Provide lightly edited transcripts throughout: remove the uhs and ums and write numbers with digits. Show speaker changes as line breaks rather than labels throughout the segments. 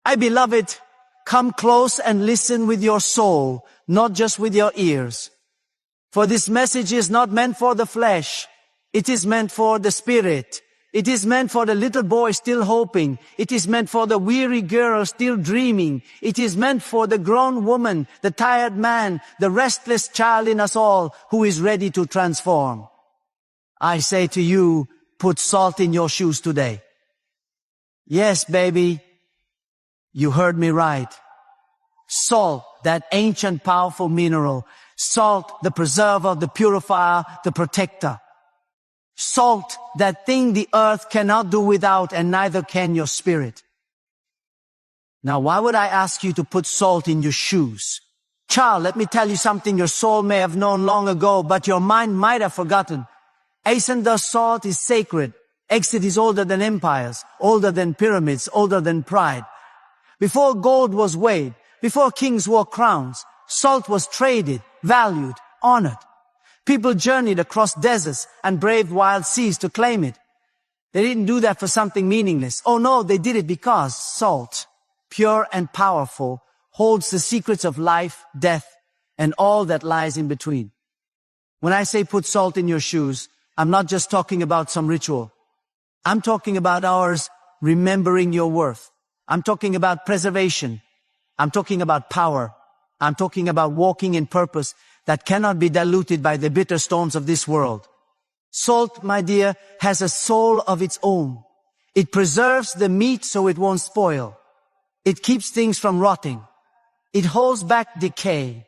My beloved, come close and listen with your soul, not just with your ears. For this message is not meant for the flesh. It is meant for the spirit. It is meant for the little boy still hoping. It is meant for the weary girl still dreaming. It is meant for the grown woman, the tired man, the restless child in us all who is ready to transform. I say to you, put salt in your shoes today. Yes, baby, you heard me right. Salt, that ancient powerful mineral. Salt, the preserver, the purifier, the protector. Salt, that thing the earth cannot do without, and neither can your spirit. Now, why would I ask you to put salt in your shoes? Child, let me tell you something your soul may have known long ago, but your mind might have forgotten. Asender's salt is sacred. Exit is older than empires, older than pyramids, older than pride. Before gold was weighed, before kings wore crowns, salt was traded, valued, honored. People journeyed across deserts and braved wild seas to claim it. They didn't do that for something meaningless. Oh no, they did it because salt, pure and powerful, holds the secrets of life, death, and all that lies in between. When I say put salt in your shoes, I'm not just talking about some ritual. I'm talking about ours remembering your worth. I'm talking about preservation. I'm talking about power. I'm talking about walking in purpose that cannot be diluted by the bitter storms of this world. Salt, my dear, has a soul of its own. It preserves the meat so it won't spoil. It keeps things from rotting. It holds back decay.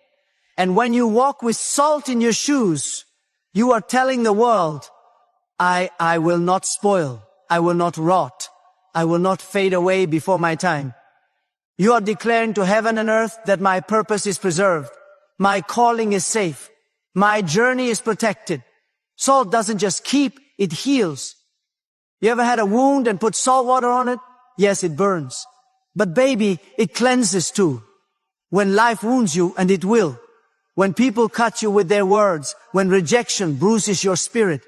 And when you walk with salt in your shoes, you are telling the world, I will not spoil. I will not rot. I will not fade away before my time. You are declaring to heaven and earth that my purpose is preserved. My calling is safe. My journey is protected. Salt doesn't just keep, it heals. You ever had a wound and put salt water on it? Yes, it burns. But baby, it cleanses too. When life wounds you, and it will. When people cut you with their words. When rejection bruises your spirit.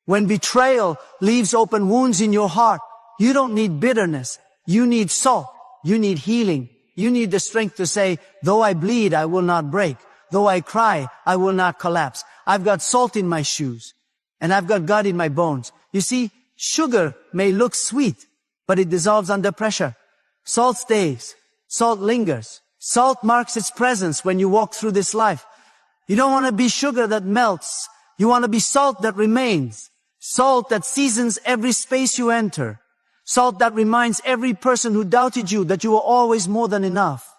When betrayal leaves open wounds in your heart. You don't need bitterness. You need salt. You need healing. You need the strength to say, though I bleed, I will not break. Though I cry, I will not collapse. I've got salt in my shoes, and I've got God in my bones. You see, sugar may look sweet, but it dissolves under pressure. Salt stays. Salt lingers. Salt marks its presence when you walk through this life. You don't want to be sugar that melts. You want to be salt that remains. Salt that seasons every space you enter. Salt that reminds every person who doubted you that you are always more than enough.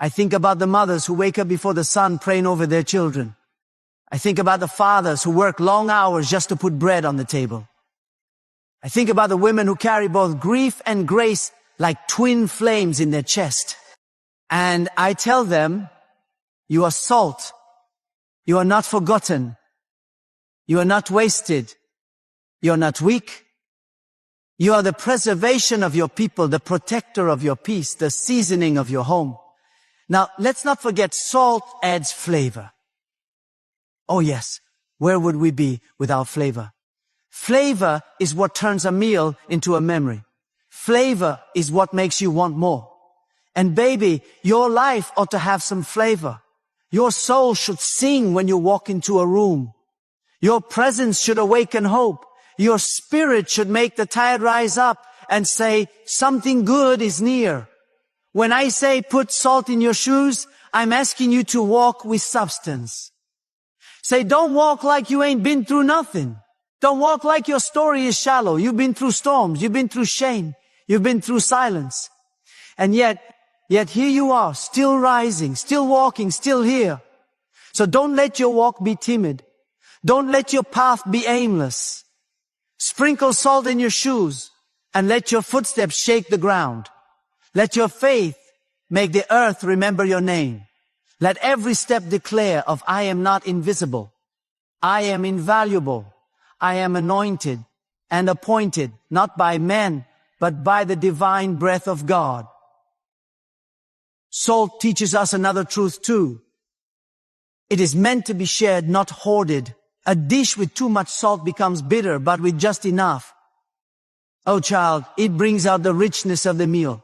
I think about the mothers who wake up before the sun praying over their children. I think about the fathers who work long hours just to put bread on the table. I think about the women who carry both grief and grace like twin flames in their chest. And I tell them, you are salt. You are not forgotten. You are not wasted. You are not weak. You are the preservation of your people, the protector of your peace, the seasoning of your home. Now, let's not forget salt adds flavor. Oh yes, where would we be without flavor? Flavor is what turns a meal into a memory. Flavor is what makes you want more. And baby, your life ought to have some flavor. Your soul should sing when you walk into a room. Your presence should awaken hope. Your spirit should make the tired rise up and say, something good is near. When I say put salt in your shoes, I'm asking you to walk with substance. Say, don't walk like you ain't been through nothing. Don't walk like your story is shallow. You've been through storms. You've been through shame. You've been through silence. And yet here you are, still rising, still walking, still here. So don't let your walk be timid. Don't let your path be aimless. Sprinkle salt in your shoes and let your footsteps shake the ground. Let your faith make the earth remember your name. Let every step declare of I am not invisible. I am invaluable. I am anointed and appointed, not by men, but by the divine breath of God. Salt teaches us another truth too. It is meant to be shared, not hoarded. A dish with too much salt becomes bitter, but with just enough. Oh child, it brings out the richness of the meal.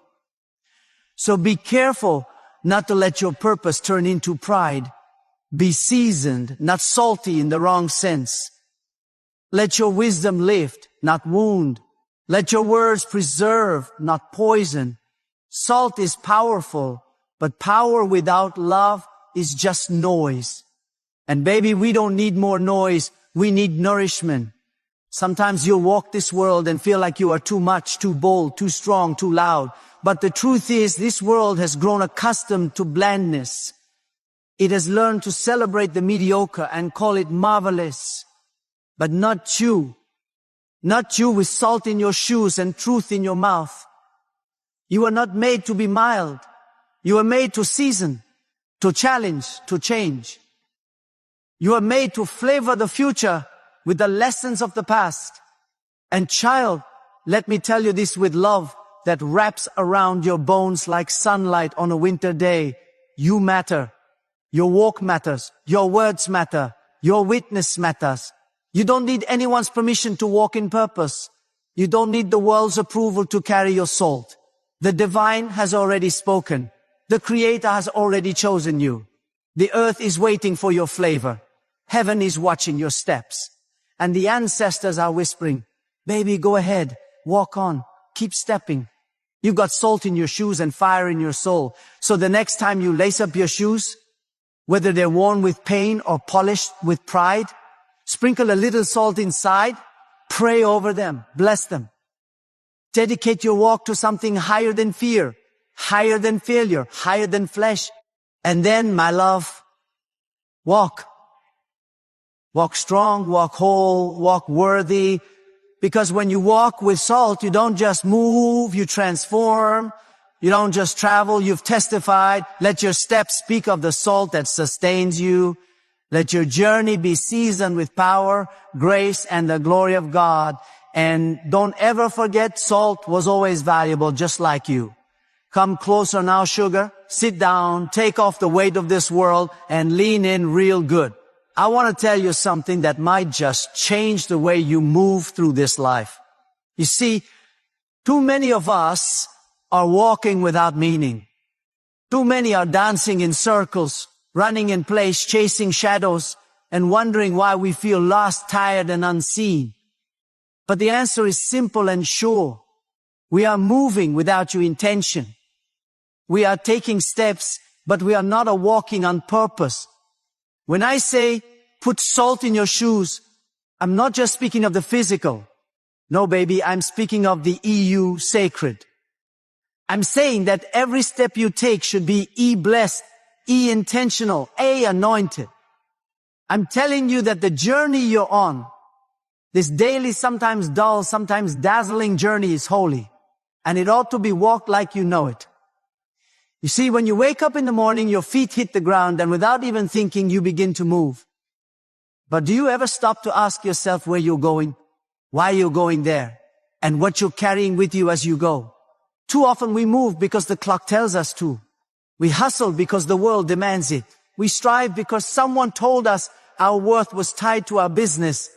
So be careful not to let your purpose turn into pride. Be seasoned, not salty in the wrong sense. Let your wisdom lift, not wound. Let your words preserve, not poison. Salt is powerful, but power without love is just noise. And baby, we don't need more noise. We need nourishment. Sometimes you'll walk this world and feel like you are too much, too bold, too strong, too loud. But the truth is, this world has grown accustomed to blandness. It has learned to celebrate the mediocre and call it marvelous. But not you. Not you with salt in your shoes and truth in your mouth. You are not made to be mild. You are made to season, to challenge, to change. You are made to flavor the future with the lessons of the past. And child, let me tell you this with love that wraps around your bones like sunlight on a winter day. You matter. Your walk matters. Your words matter. Your witness matters. You don't need anyone's permission to walk in purpose. You don't need the world's approval to carry your salt. The divine has already spoken. The Creator has already chosen you. The earth is waiting for your flavor. Heaven is watching your steps. And the ancestors are whispering, baby, go ahead, walk on, keep stepping. You've got salt in your shoes and fire in your soul. So the next time you lace up your shoes, whether they're worn with pain or polished with pride, sprinkle a little salt inside, pray over them, bless them. Dedicate your walk to something higher than fear, higher than failure, higher than flesh. And then, my love, walk. Walk strong, walk whole, walk worthy. Because when you walk with salt, you don't just move, you transform. You don't just travel, you've testified. Let your steps speak of the salt that sustains you. Let your journey be seasoned with power, grace, and the glory of God. And don't ever forget, salt was always valuable, just like you. Come closer now, sugar. Sit down, take off the weight of this world, and lean in real good. I want to tell you something that might just change the way you move through this life. You see, too many of us are walking without meaning. Too many are dancing in circles, running in place, chasing shadows, and wondering why we feel lost, tired, and unseen. But the answer is simple and sure. We are moving without your intention. We are taking steps, but we are not walking on purpose. When I say, put salt in your shoes, I'm not just speaking of the physical. No, baby, I'm speaking of the EU sacred. I'm saying that every step you take should be E-blessed, E-intentional, A-anointed. I'm telling you that the journey you're on, this daily, sometimes dull, sometimes dazzling journey is holy. And it ought to be walked like you know it. You see, when you wake up in the morning, your feet hit the ground, and without even thinking, you begin to move. But do you ever stop to ask yourself where you're going, why you're going there, and what you're carrying with you as you go? Too often we move because the clock tells us to. We hustle because the world demands it. We strive because someone told us our worth was tied to our business.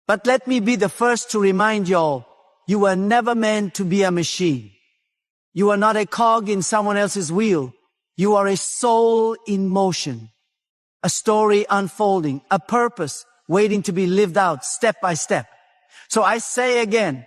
But let me be the first to remind y'all, you were never meant to be a machine. You are not a cog in someone else's wheel. You are a soul in motion, a story unfolding, a purpose waiting to be lived out step by step. So I say again,